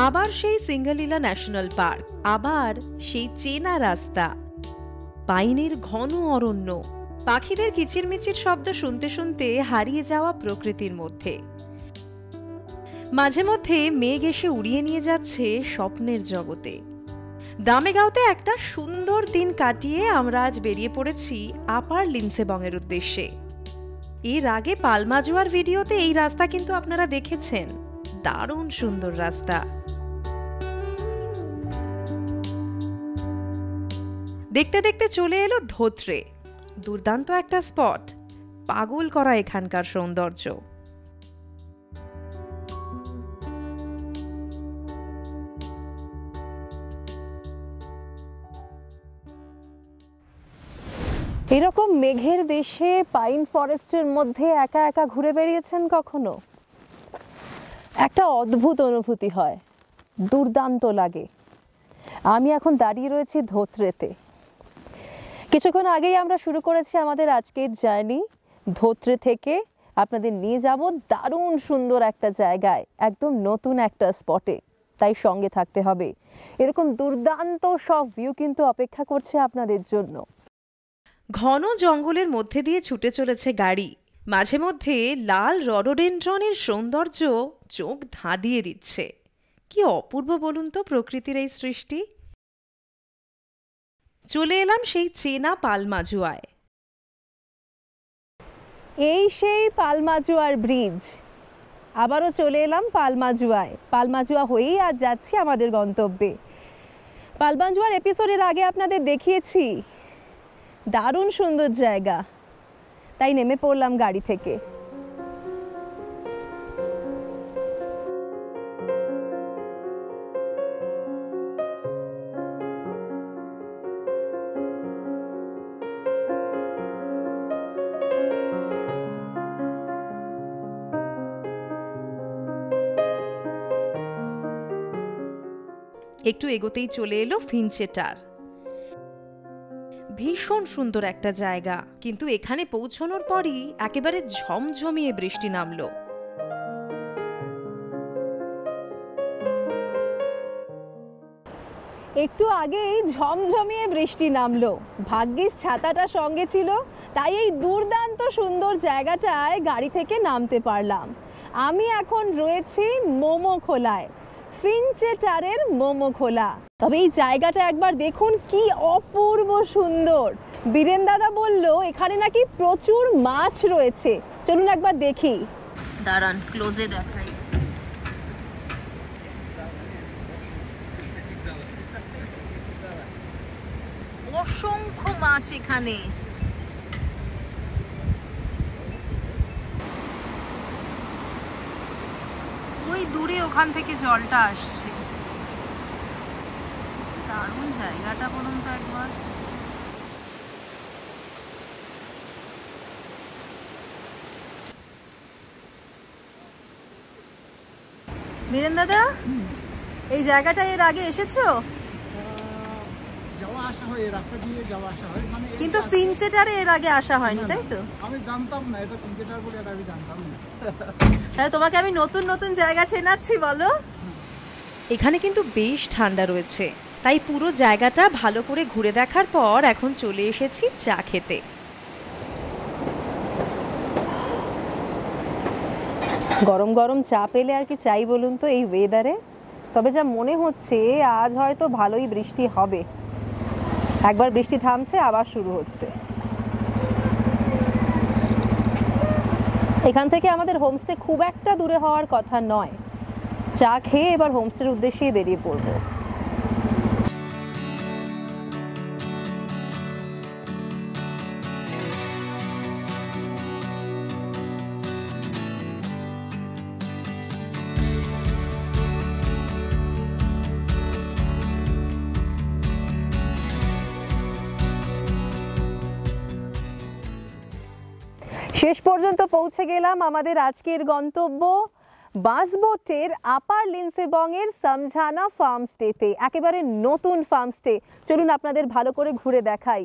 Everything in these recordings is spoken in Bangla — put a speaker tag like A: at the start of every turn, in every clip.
A: আবার সেই সিঙ্গালীলা ন্যাশনাল পার্ক, আবার সেই চেনা রাস্তা, পাইনের ঘন অরণ্য, পাখিদের কিচিরমিচির শব্দ শুনতে শুনতে হারিয়ে যাওয়া প্রকৃতির মধ্যে। মাঝে মধ্যে মেঘ এসে উড়িয়ে নিয়ে যাচ্ছে স্বপ্নের জগতে। দামেগাঁওতে একটা সুন্দর দিন কাটিয়ে আমরা আজ বেরিয়ে পড়েছি আপার লিন্সেবংয়ের উদ্দেশ্যে। এর আগে পালমাজুয়ার ভিডিওতে এই রাস্তা কিন্তু আপনারা দেখেছেন, দারুণ সুন্দর রাস্তা। দেখতে দেখতে চলে এলো ধোত্রে, দুর্দান্ত একটা স্পট, পাগল করা এখানকার সৌন্দর্য।
B: এরকম মেঘের দেশে পাইন ফরেস্টের মধ্যে একা একা ঘুরে বেরিয়েছেন কখনো? একটা অদ্ভুত অনুভূতি হয়, দুর্দান্ত লাগে। আমি এখন দাঁড়িয়ে রয়েছি ধোত্রেতে। কিছুক্ষণ আগেই আমরা শুরু করেছি আমাদের আজকের জার্নি। ধোত্রে থেকে আপনাদের নিয়ে যাব দারুণ সুন্দর একটা জায়গায়, একদম নতুন একটা স্পটে। তাই সঙ্গে থাকতে হবে, এরকম দুর্দান্ত সব ভিউ কিন্তু অপেক্ষা করছে আপনাদের জন্য।
A: ঘন জঙ্গলের মধ্যে দিয়ে ছুটে চলেছে গাড়ি, মাঝে মধ্যে লাল রডোডেনড্রনের সৌন্দর্য চোখ ধাঁধিয়ে দিচ্ছে। কি অপূর্ব বলুন তো প্রকৃতির এই সৃষ্টি। চলে এলাম সেই চেনা পালমাজুয়ায়।
B: এই সেই পালমাজুয়ার ব্রিজ। আবারও চলে এলাম পালমাজুয়ায়। পালমাজুয়া হয়েই আজ যাচ্ছি আমাদের গন্তব্যে। পালমাজুয়ার এপিসোডের আগে আপনাদের দেখিয়েছি, দারুণ সুন্দর জায়গা, তাই নেমে পড়লাম গাড়ি থেকে।
A: একটু এগোতেই চলে এলো ফিঞ্চেটার। ভীষণ সুন্দর একটা জায়গা, কিন্তু এখানে পৌঁছানোর পরই একেবারে ঝমঝমিয়ে বৃষ্টি নামলো।
B: একটু আগেই ঝমঝমিয়ে বৃষ্টি নামলো। ভাগ্যিস ছাতাটা সঙ্গে ছিল, তাই এই দুর্দান্ত সুন্দর জায়গাটায় গাড়ি থেকে নামতে পারলাম। আমি এখন রয়েছি মোমো খোলায়, ফিঞ্চেটারের মোমো খোলা। তবে এই জায়গাটা একবার দেখুন, কি অপূর্ব সুন্দর। বীরেন দাদা বললো এখানে নাকি প্রচুর মাছ রয়েছে। চলুন একবার দেখি।
A: দাঁড়ান, ক্লোজে দেখাই। অসংখ্য মাছ এখানে। ওই দূরে ওখান থেকে জলটা আসছে। দারুণ জায়গাটা বলুন তো একবার। বীরেন দাদা, এই জায়গাটা এর আগে এসেছো? কিন্তু ফিঞ্চেটারে এর আগে আসা হয়নি, তাই তো?
C: আমি জানতাম না এটা ফিঞ্চেটার বলে, এটা আমি জানতাম না।
A: তাহলে তোমাকে আমি নতুন নতুন জায়গা চেনাচ্ছি, বলো। এখানে কিন্তু বেশ ঠান্ডা রয়েছে, তাই পুরো জায়গাটা ভালো করে ঘুরে দেখার পর এখন চলে এসেছি চা খেতে।
B: গরম গরম চা পেলে আর কি চাই বলুন তো এই ওয়েদারে। তবে যা মনে হচ্ছে আজ হয়তো ভালোই বৃষ্টি হবে। একবার বৃষ্টি থামছে, আবার শুরু হচ্ছে। এখান থেকে আমাদের হোমস্টে খুব একটা দূরে হওয়ার কথা নয়। চা খেয়ে এবার হোমস্টের উদ্দেশ্যে বেরিয়ে পড়বো। শেষ পর্যন্ত পৌঁছে গেলাম আমাদের আজকের গন্তব্য বাসবোটের আপার লিন্সেবংয়ের সমঝানা ফার্ম স্টেতে। একেবারে নতুন ফার্ম স্টে। চলুন আপনাদের ভালো করে ঘুরে দেখাই।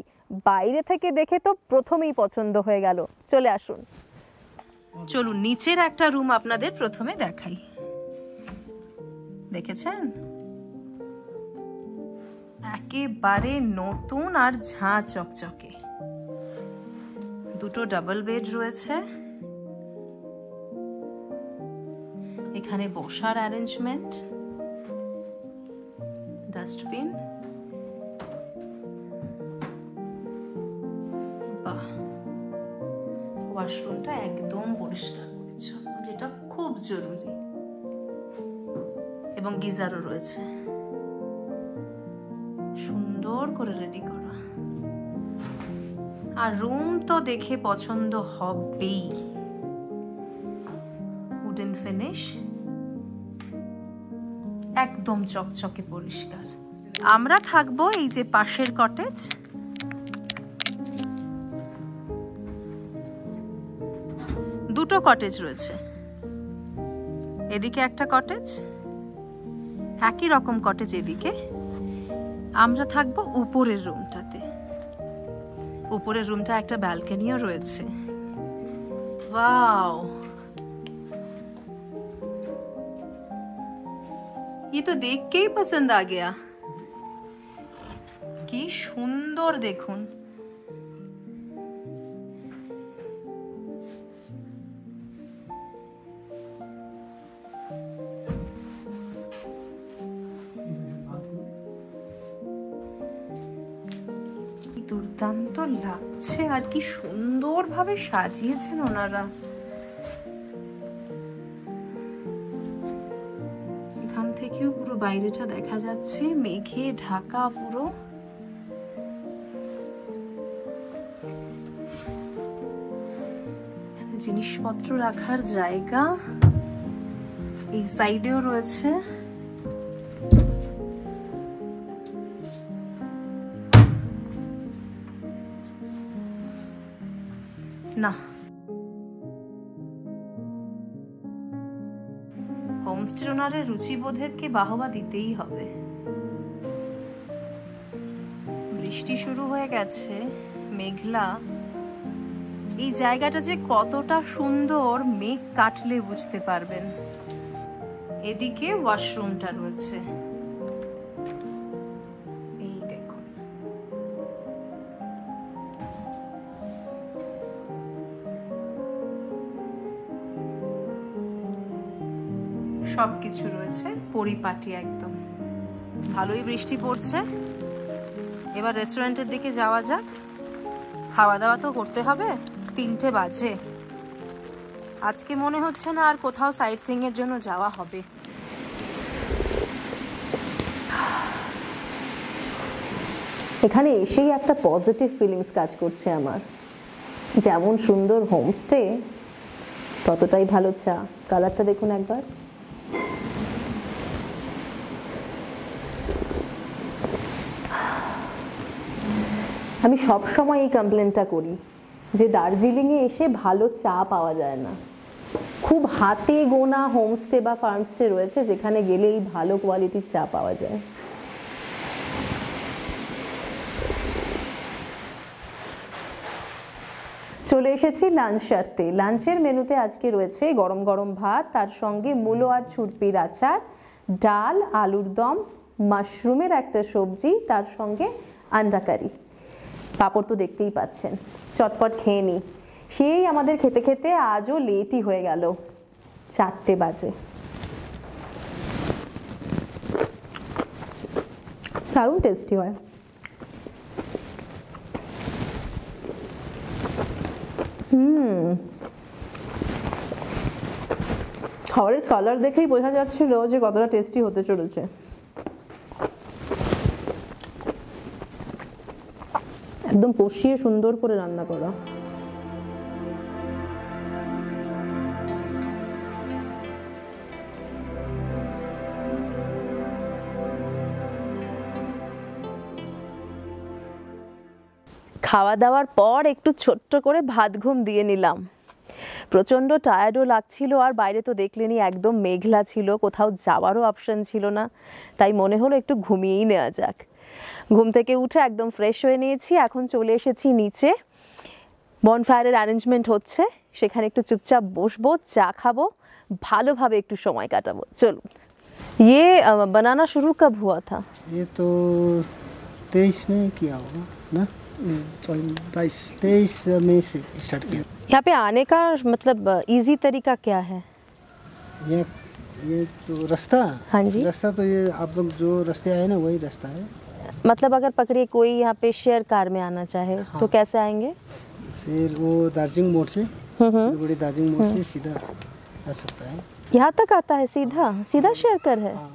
B: বাইরে থেকে দেখে তো প্রথমেই পছন্দ হয়ে গেল। চলে আসুন।
A: চলুন নিচের একটা রুম আপনাদের প্রথমে দেখাই। দেখেছেন, একেবারে নতুন আর ঝাঁ চকচকে। দুটো ডাবল বেড রয়েছে, এখানে বসার অ্যারেঞ্জমেন্ট, ডাস্টবিন, বাহ, ওয়াশরুমটা একদম পরিষ্কার পরিচ্ছন্ন, যেটা খুব জরুরি, এবং গিজারও রয়েছে, সুন্দর করে রেডি করা। আর রুম তো দেখে পছন্দ হবেই, উডেন ফিনিশ, একদম চকচকে পরিষ্কার। আমরা থাকবো এই যে পাশের কটেজ, দুটো কটেজ রয়েছে, এদিকে একটা কটেজ, একই রকম কটেজ এদিকে। আমরা থাকবো উপরের রুমটাতে। উপরের রুমটা একটা ব্যালকনিও রয়েছে। ওয়াও, ये तो देख के ही पसंद आ गया। কি সুন্দর দেখুন। দুর্দান্ত লাগছে, আর কি সুন্দরভাবে সাজিয়েছেন ওনারা। এখান থেকেও পুরো বাইরেটা দেখা যাচ্ছে, মেঘে ঢাকা পুরো। জিনিসপত্র রাখার জায়গা এই সাইডেও রয়েছে। না, হোমস্টে ওনারের রুচিবোধেরকে বাহবা দিতেই হবে। বৃষ্টি শুরু হয়ে গেছে, মেঘলা। এই জায়গাটা যে কতটা সুন্দর মেঘ কাটলে বুঝতে পারবেন। এদিকে ওয়াশরুমটা রয়েছে, এই দেখুন। সবকিছু রয়েছে পরিপাটি একদম। ভালোই বৃষ্টি পড়ছে। এবার রেস্টুরেন্টের দিকে যাওয়া যাক। খাওয়া দাওয়া তো করতে হবে, 3টে বাজে। আজকে মনে হচ্ছে না আর কোথাও সাইট সিইং এর জন্য যাওয়া হবে।
B: এখানে এসেই একটা পজিটিভ ফিলিংস কাজ করছে আমার। যেমন সুন্দর হোমস্টে, ততটাই ভালো চা। কালারটা দেখুন একবার। আমি সব সময় এই কমপ্লেনটা করি যে দার্জিলিংয়ে এসে ভালো চা পাওয়া যায় না। খুব হাতে গোনা হোমস্টে বা ফার্মস্টে রয়েছে যেখানে গেলেই ভালো কোয়ালিটির চা পাওয়া যায়। চলে এসেছি লাঞ্চ সারতে। লাঞ্চের মেনুতে আজকে রয়েছে গরম গরম ভাত, তার সঙ্গে মূলো আর ছুরপির আচার, ডাল, আলুর দম, মাশরুমের একটা সবজি, তার সঙ্গে আন্ডা কারি। পাঁপড় তো দেখতেই পাচ্ছেন। চটপট খেয়ে নিই। সেই আমাদের খেতে খেতে আজও লেটই হয়ে গেল, 4টে বাজে। দারুণ টেস্টি হয়। খাবারের কালার দেখেই বোঝা যাচ্ছিল যে কতটা টেস্টি হতে চলেছে। একদম কষিয়ে সুন্দর করে রান্না করা। খাওয়া দাওয়ার পর একটু ছোট্ট করে ভাত ঘুম দিয়ে নিলাম। প্রচণ্ড টায়ার্ডও লাগছিল, আর বাইরে তো দেখলেনি একদম মেঘলা ছিল, কোথাও যাওয়ারও অপশন ছিল না। তাই মনে হলো একটু ঘুমিয়েই নেওয়া যাক। ঘুম থেকে উঠে একদম ফ্রেশ হয়ে নিয়েছি। এখন চলে এসেছি নিচে, বনফায়ারের অ্যারেঞ্জমেন্ট হচ্ছে, সেখানে একটু চুপচাপ বসবো, চা খাবো, ভালোভাবে একটু সময় কাটাবো। চলুন। ये बनाना शुरू कब हुआ था?
D: ये तो 23 में किया होगा ना, 23 मई से स्टार्ट किया।
B: यहाँ पे आने का मतलब इजी तरीका क्या है?
D: ये तो रास्ता,
B: हाँ जी।
D: रास्ता तो ये आप लोग जो रास्ते आए ना वही रास्ता है।
B: मतलब अगर पकड़िए कोई यहाँ पे शेयर कार में आना चाहे
D: हाँ।
B: तो कैसे आएंगे?
D: फिर वो दार्जिलिंग मोड़ से, बड़ी दार्जिलिंग मोड़ से सीधा आ सकता है।
B: यहाँ तक आता है सीधा? सीधा शेयर कार है?
D: हाँ।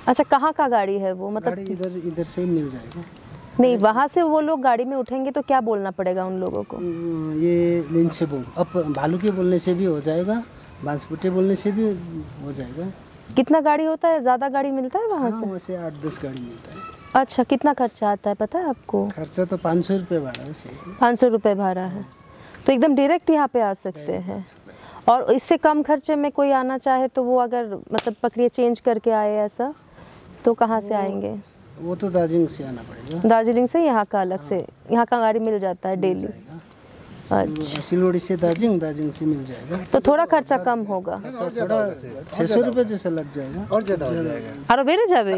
B: अच्छा, कहाँ का गाड़ी है वो? मतलब
D: गाड़ी इधर से ही मिल जाएगा।
B: नहीं, वहाँ से वो लोग गाड़ी में उठेंगे तो क्या बोलना पड़ेगा उन लोगों को?
D: ये लिंसे बोल, अब भालू के बोलने से भी हो जाएगा, बांसपुटे बोलने से भी हो जाएगा।
B: कितना गाड़ी होता है? ज़्यादा गाड़ी मिलता है वहाँ
D: हाँ,
B: से?
D: वैसे 8-10 गाड़ी मिलता है।
B: अच्छा, कितना खर्चा आता है पता है आपको?
D: खर्चा तो 500 रुपये भाड़ा है।
B: 500 रुपये भाड़ा है, तो एकदम डायरेक्ट यहाँ पे आ सकते हैं। और इससे कम खर्चे में कोई आना चाहे तो वो अगर मतलब पकड़िए चेंज करके आए ऐसा, तो कहाँ से आएंगे?
D: वो तो दार्जिलिंग से आना पड़ेगा।
B: दार्जिलिंग से यहाँ का अलग से, यहाँ का गाड़ी मिल जाता है डेली? अच्छा,
D: सिलवड़ी से दार्जिलिंग से मिल जाएगा।
B: तो थोड़ा खर्चा कम होगा।
D: थोड़ा 600 रुपये जैसा लग जाएगा।
E: और ज़्यादा हो जाएगा।
B: আরো বেড়ে যাবে?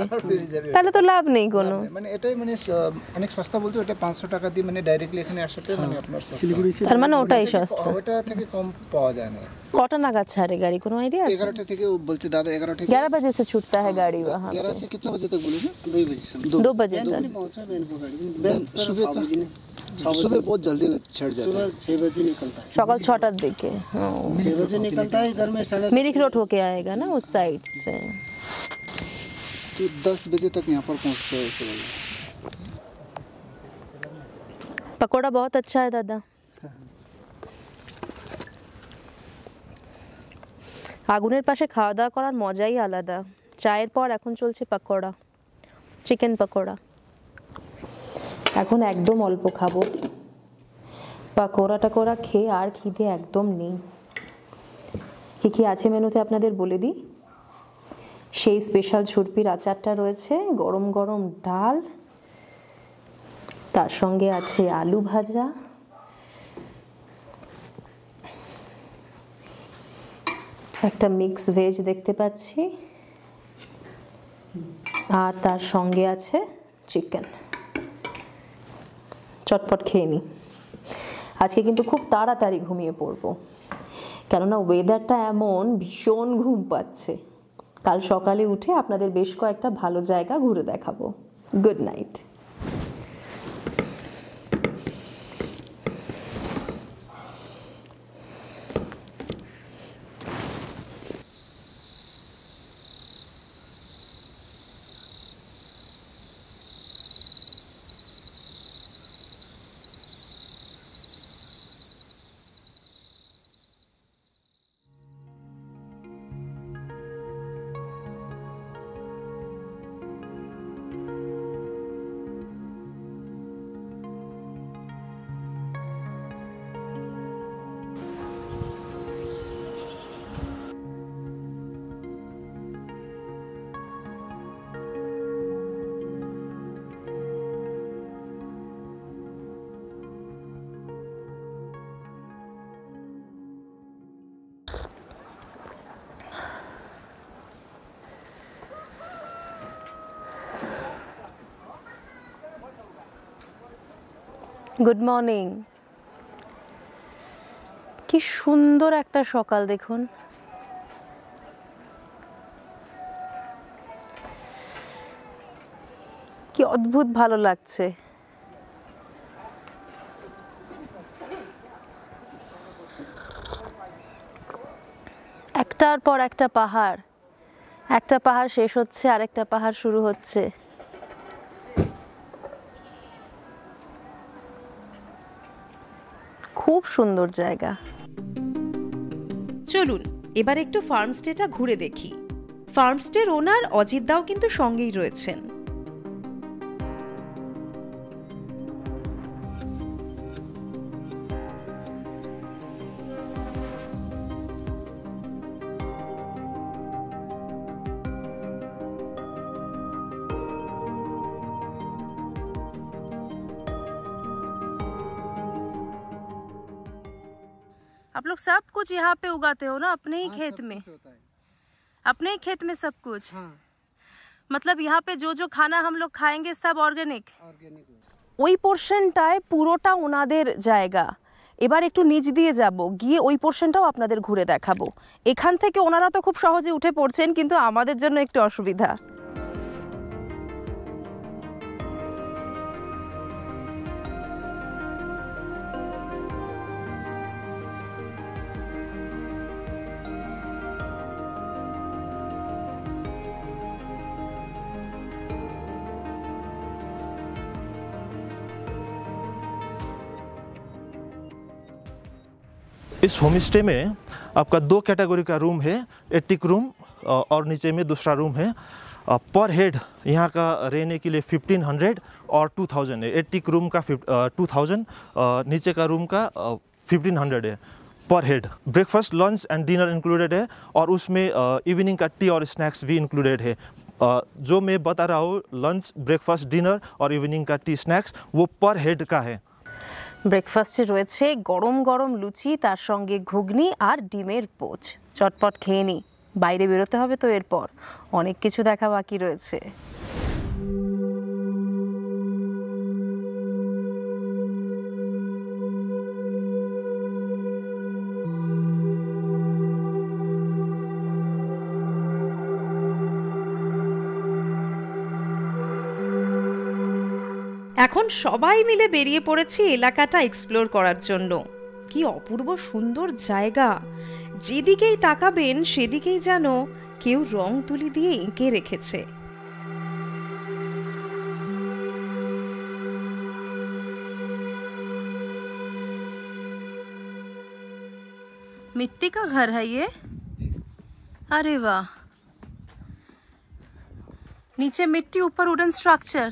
B: তাহলে তো লাভ নেই কোনো।
C: মানে এটাই মানে অনেক সস্তা বলতে ওটা 500 টাকা দিয়ে মানে ডাইরেক্টলি এখানে আসাতে মানে আপনার সস্তা।
D: শিলিগুড়ি से
B: তার মানে ওটাই সস্তা।
C: ওটা থেকে কম পাওয়া যায় না।
B: কটা নাগাদ ছাড়ে গাড়ি, কোনো আইডিয়া আছে?
E: 11টা থেকে ও বলছে দাদা 11 থেকে
B: 11 बजे से छूटता है गाड़ी वहाँ
E: 11 से कितना बजे तक बोले ना?
D: 2 बजे से
B: 2 बजे तक।
D: पहुँचा बहन को गाड़ी
E: सुबह सुबह बहुत जल्दी छड़ जाता है।
D: सुबह 6 बजे निकलता है।
B: সকাল 6টার দিকে।
D: 6 बजे निकलता है, इधर में 10:30
B: मिरिक रोड होके आएगा ना उस साइड से।
E: तो 10 बजे तक यहाँ पर पहुँचते हैं ऐसे बोले।
B: पकौड़ा बहुत अच्छा है दादा। আগুনের পাশে খাওয়া দাওয়া করার মজাই আলাদা। চায়ের পর এখন চলছে পকোড়া, চিকেন পকোড়া। এখন একদম অল্প খাবো, পকোড়া টকোড়া খেয়ে আর খিদে একদম নেই। কী কী আছে মেনুতে আপনাদের বলে দিই। সেই স্পেশাল ছুরপির আচারটা রয়েছে, গরম গরম ডাল, তার সঙ্গে আছে আলু ভাজা, একটা মিক্স ভেজ দেখতে পাচ্ছি, আর তার সঙ্গে আছে চিকেন। চটপট খেয়ে নিই। আজকে কিন্তু খুব তাড়াতাড়ি ঘুমিয়ে পড়বো, কেননা ওয়েদারটা এমন ভীষণ ঘুম পাচ্ছে। কাল সকালে উঠে আপনাদের বেশ কয়েকটা ভালো জায়গা ঘুরে দেখাবো। Good night. Good morning. কি সুন্দর একটা সকাল দেখুন। কি অদ্ভুত ভালো লাগছে। একটার পর একটা পাহাড়, একটা পাহাড় শেষ হচ্ছে আরেকটা পাহাড় শুরু হচ্ছে। খুব সুন্দর জায়গা।
A: চলুন এবার একটু ফার্মস্টেটা ঘুরে দেখি। ফার্মস্টের ওনার অজিত দাও কিন্তু সঙ্গেই রয়েছেন।
B: आप लोग सब कुछ यहाँ पे उगाते हो ना अपने ही खेत में? अपने ही खेत में सब कुछ?
D: हाँ
B: मतलब यहाँ पे जो जो खाना हम लोग खाएंगे सब ऑर्गेनिक?
D: ऑर्गेनिक।
B: ওই পোরশনটায় পুরোটা ওনাদের জায়গা। এবার একটু নিচ দিয়ে যাব, গিয়ে ওই পোরশনটাও আপনাদের ঘুরে দেখাবো। এখান থেকে ওনারা তো খুব সহজে উঠে পড়ছেন, কিন্তু আমাদের জন্য একটু অসুবিধা।
F: इस होम स्टे में आपका 2 कैटेगरी का रूम है, एटिक रूम और नीचे में दूसरा रूम है। पर हेड यहाँ का रहने के लिए 1500 और 2000 है। एटिक रूम का 2000, नीचे का रूम का 1500 है पर head. Breakfast, lunch and dinner included है और उसमें इवनिंग का टी और स्नैक्स भी इंक्लूडेड है। जो मैं बता रहा हूँ, लंच, ब्रेकफास्ट, डिनर और इवनिंग का टी स्नैक्स वो पर हेड का है।
B: ব্রেকফাস্টে রয়েছে গরম গরম লুচি, তার সঙ্গে ঘুগনি আর ডিমের পোচ। চটপট খেয়ে নিই, বাইরে বেরোতে হবে তো এরপর, অনেক কিছু দেখা বাকি রয়েছে।
A: এখন সবাই মিলে বেরিয়ে পড়েছি এলাকাটা এক্সপ্লোর করার জন্য। কি অপূর্ব সুন্দর জায়গা, যেদিকেই তাকাবেন সেদিকেই যেন কেউ রং তুলি দিয়ে এঁকে রেখেছে।
B: मिट्टी का घर है ये? अरे वाह, नीचे मिट्टी, ऊपर वुडन स्ट्राকচার।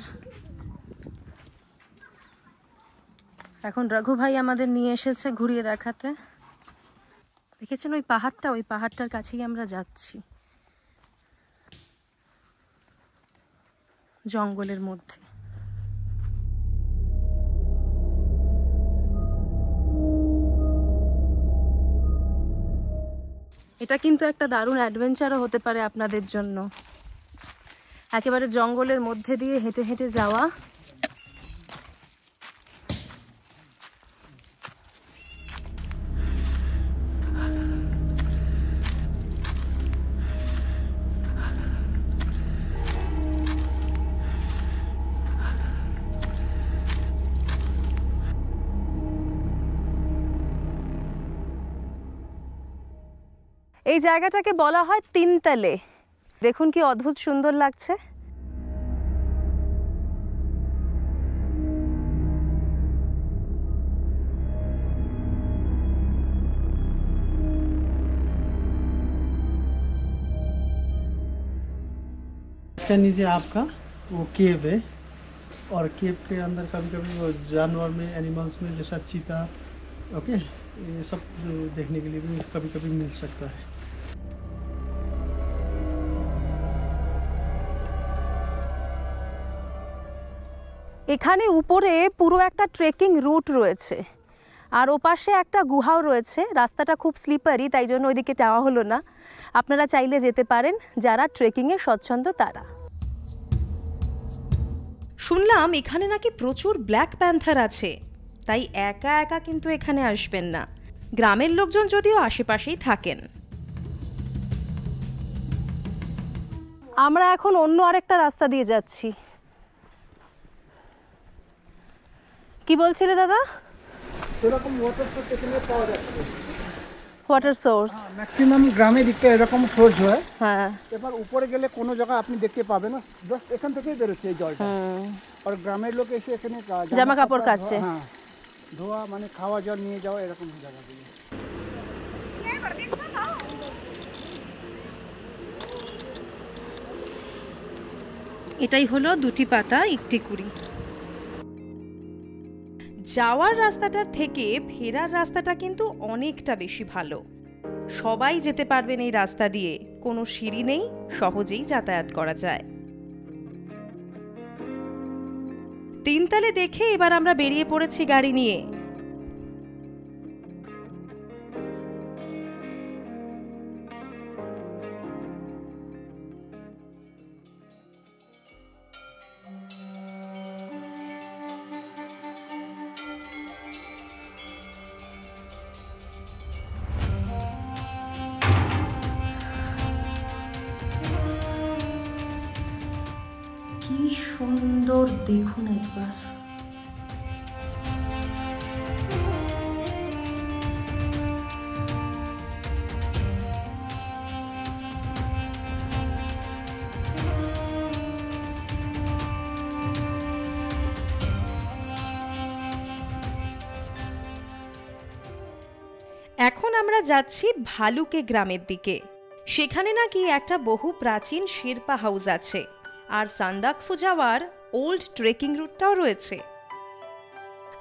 B: এখন রঘু ভাই আমাদের নিয়ে এসেছে ঘুরিয়ে দেখাতে। দেখেছেন ওই পাহাড়টা, ওই পাহাড়টার কাছেই আমরা যাচ্ছি, জঙ্গলের মধ্যে। এটা কিন্তু একটা দারুণ অ্যাডভেঞ্চারও হতে পারে আপনাদের জন্য। একেবারে জঙ্গলের মধ্যে দিয়ে হেঁটে হেঁটে যাওয়া। এই জায়গাটাকে বলা হয় তিনতলে। দেখুন কি অদ্ভুত সুন্দর লাগছে।
D: इसके नीचे आपका वो केव है और केव के अंदर कभी कभी वो जानवर में, एनिमल्स में, जैसा चीता, ओके, ये सब देखने के लिए भी कभी कभी मिल सकता है।
B: এখানে উপরে পুরো একটা ট্রেকিং রুট রয়েছে, আর ওপাশে একটা গুহাও রয়েছে। রাস্তাটা খুব স্লিপারি, তাই জন্য ওইদিকে যাওয়া হলো না। আপনারা চাইলে যেতে পারেন, যারা ট্রেকিংয়ে স্বচ্ছন্দ তারা।
A: শুনলাম এখানে নাকি প্রচুর ব্ল্যাক প্যান্থার আছে, তাই একা একা কিন্তু এখানে আসবেন না। গ্রামের লোকজন যদিও আশেপাশেই থাকেন।
B: আমরা এখন অন্য আরেকটা রাস্তা দিয়ে যাচ্ছি। কি বলছিলে দাদা?
C: এরকম ওয়াটার সোর্স এখানে পাওয়া যাচ্ছে।
B: ওয়াটার সোর্স
C: ম্যাক্সিমাম গ্রামে দিকটা এরকম সোর্স হয়।
B: হ্যাঁ,
C: এবার উপরে গেলে কোনো জায়গা আপনি দেখতে পাবেন না, জাস্ট এখান থেকেই বেরোচ্ছে এই জলটা। আর গ্রামের লোক এসে এখানে
B: জামা কাপড় কাচ্ছে,
C: হ্যাঁ, ধোয়া মানে খাওয়া জল নিয়ে যাওয়া এরকম জায়গাগুলো।
A: এটাই হলো দুটি পাতা একটি কুড়ি। যাওয়ার রাস্তাটার থেকে ফেরার রাস্তাটা কিন্তু অনেকটা বেশি ভালো। সবাই যেতে পারবেন এই রাস্তা দিয়ে, কোনো সিঁড়ি নেই, সহজেই যাতায়াত করা যায়। তিনতলে দেখে এবার আমরা বেরিয়ে পড়েছি গাড়ি নিয়ে। সুন্দর দেখুন একবার। এখন আমরা যাচ্ছি ভালুকে গ্রামের দিকে। সেখানে নাকি একটা বহু প্রাচীন শেরপা হাউস আছে, আর সান্দাকফু যাওয়ার ওল্ড ট্রেকিং রুটটাও রয়েছে।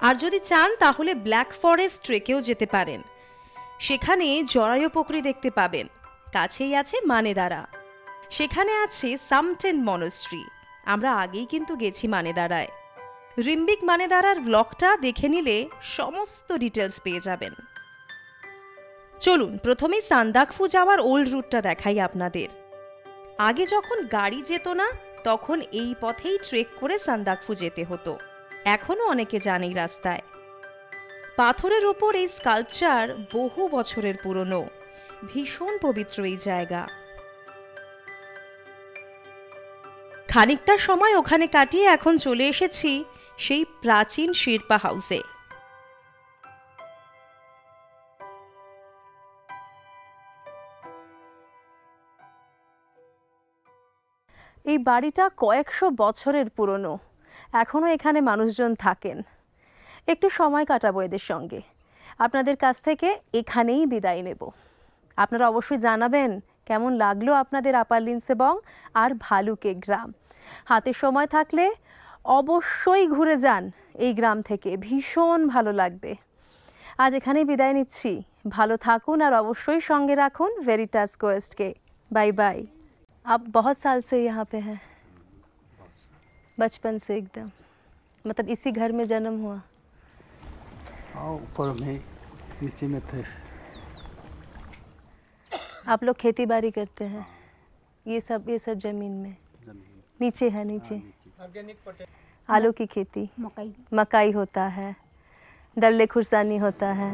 A: আর যদি চান তাহলে ব্ল্যাক ফরেস্ট ট্রেকেও যেতে পারেন। সেখানে জরায়ু পুকুরি দেখতে পাবেন। কাছেই আছে মানেদারা, সেখানে আছে সামটেন মনস্ট্রি। আমরা আগেই কিন্তু গেছি মানেদারায়। রিম্বিক মানেদারার ব্লগটা দেখে নিলে সমস্ত ডিটেলস পেয়ে যাবেন। চলুন প্রথমেই সান্দাকফু যাওয়ার ওল্ড রুটটা দেখাই আপনাদের। আগে যখন গাড়ি যেত না তখন এই পথেই ট্রেক করে সান্দাকফু যেতে হতো। এখনো অনেকে জানে এই রাস্তায়। পাথরের ওপর এই স্কাল্পচার বহু বছরের পুরনো, ভীষণ পবিত্র এই জায়গা। খানিকটা সময় ওখানে কাটিয়ে এখন চলে এসেছি সেই প্রাচীন শেরপা হাউসে।
B: এই বাড়িটা কয়েকশো বছরের পুরনো, এখনো এখানে মানুষজন থাকেন। একটু সময় কাটাবো এদের সঙ্গে। আপনাদের কাছ থেকে এখানেই বিদায় নেব। আপনারা অবশ্যই জানাবেন কেমন লাগলো আপনাদের আপার লিন্সেবং আর ভালুকে গ্রাম। হাতে সময় থাকলে অবশ্যই ঘুরে যান এই গ্রাম থেকে, ভীষণ ভালো লাগবে। আজ এখানেই বিদায় নিচ্ছি। ভালো থাকুন আর অবশ্যই সঙ্গে রাখুন ভেরিটাস কোয়েস্টকে। Bye bye. आप बहुत साल से यहाँ पे हैं? बचपन से एकदम, मतलब इसी घर में जन्म हुआ?
D: हाँ, ऊपर में नीचे में थे।
B: आप लोग खेती बाड़ी करते हैं? ये सब जमीन में नीचे है, नीचे आलू की खेती, मकई होता है, डल्ले खुरसानी होता है।